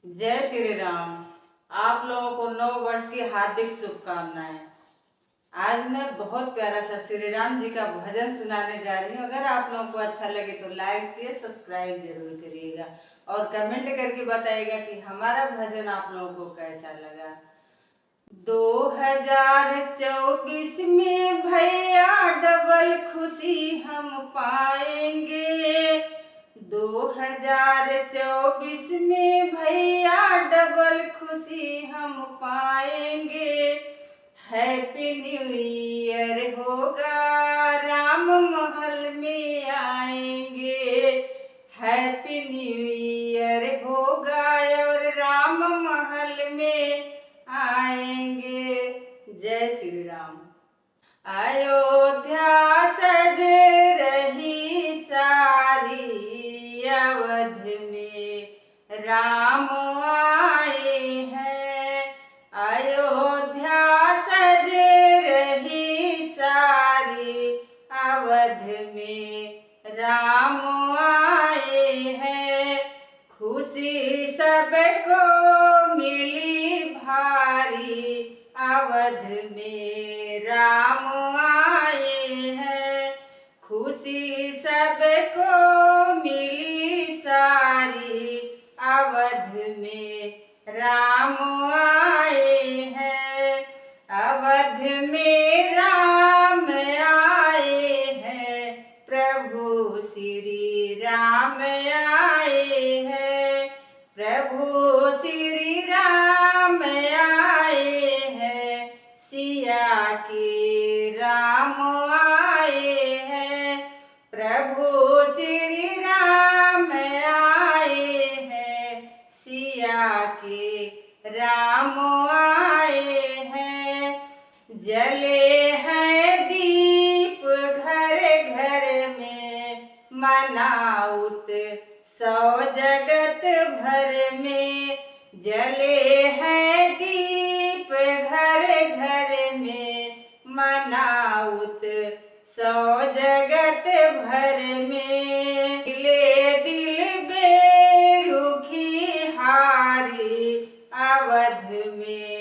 जय श्री राम। आप लोगों को नव वर्ष की हार्दिक शुभकामनाएं। आज मैं बहुत प्यारा सा श्री राम जी का भजन सुनाने जा रही हूँ। अगर आप लोगों को अच्छा लगे तो लाइक शेयर सब्सक्राइब जरूर करिएगा और कमेंट करके बताइएगा कि हमारा भजन आप लोगों को कैसा लगा। 2024 में भैया डबल खुशी हम पाएंगे। 2024 में भैया डबल खुशी हम पाएंगे। हैप्पी न्यू ईयर होगा, राम महल में आएंगे। हैप्पी न्यू ईयर होगा और राम महल में आएंगे। जय श्री राम। अयोध्या सज रही सारी, अवध में राम आए हैं। अयोध्या सज रही सारी, अवध में राम आए हैं। खुशी सबको मिली भारी, अवध में राम आए हैं। खुशी सबको मिली सारी, अवध में राम आए हैं। अवध में राम आए हैं, प्रभु श्री राम आए हैं। प्रभु श्री राम आए हैं, सिया के राम आए हैं। प्रभु श्री राम आए हैं, सिया के राम आए हैं। जले हैं दीप घर घर में, मनाउत सौ जगत भर में। जले हैं दीप घर घर में, मनाउत सौ जगत भर में। दिले दिल बेरुखी हारी, अवध में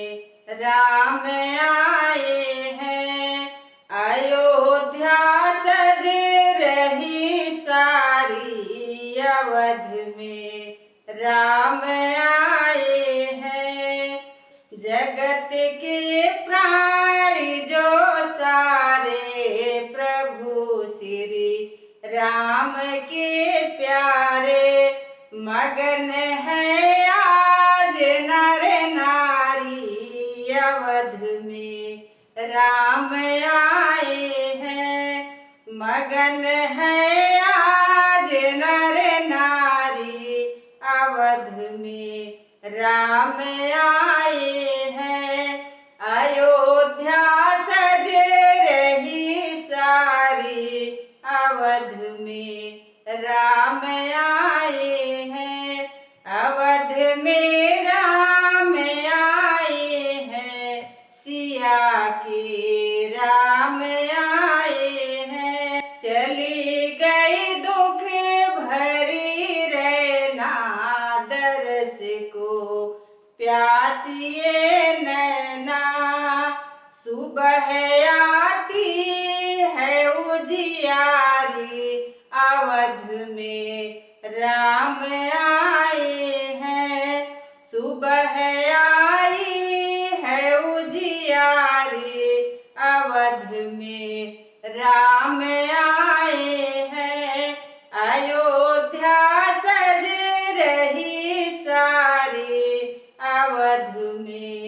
राम आए हैं। अयोध्या सज रही सारी, अवध में राम आए हैं। जगत के प्राणी जो सारे, प्रभु श्री राम के प्यारे। मगन है आज नर नारी, अवध में राम आए हैं। मगन है आज नर नारी, अवध में राम आए हैं। अयोध्या सज रही सारी, अवध में राम आए हैं। अवध में राम आए हैं, सिया के राम आए हैं। चली गई दुख भरी रैना, दरस को प्यासिए नैना। सुबह आती है उजियारी, अवध में राम आए हैं। सुबह आई है उजियारी, अवध में राम आए हैं। अयोध्या सज रही सारी, अवध में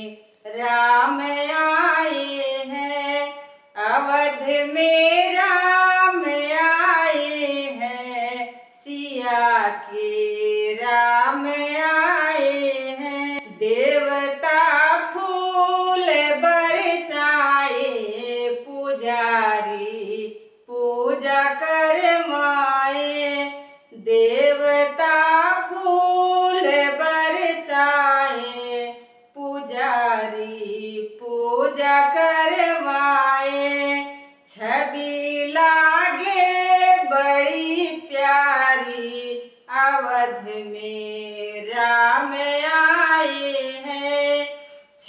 राम आए हैं। अवध में राम आए हैं, सिया के राम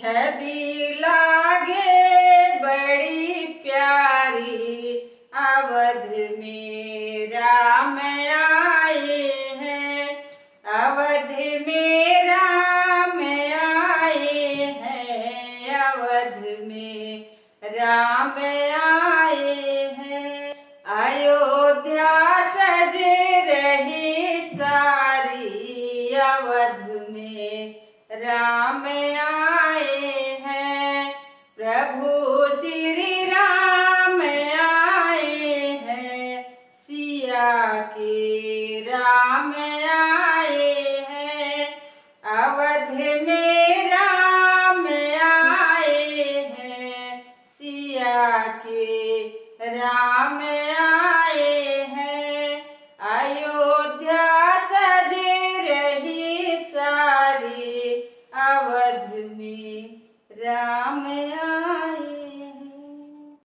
छवि लागे बड़ी प्यारी, अवध में राम आए हैं, अवध में राम आए हैं, अवध में राम आए हैं। अयोध्या सज रही सारी, अवध में राम आए हैं, प्रभु श्री राम आए हैं, सिया के राम आए हैं, अवध में राम आए हैं, सिया के राम आए हैं। अयोध्या सज रही सारी, अवध में राम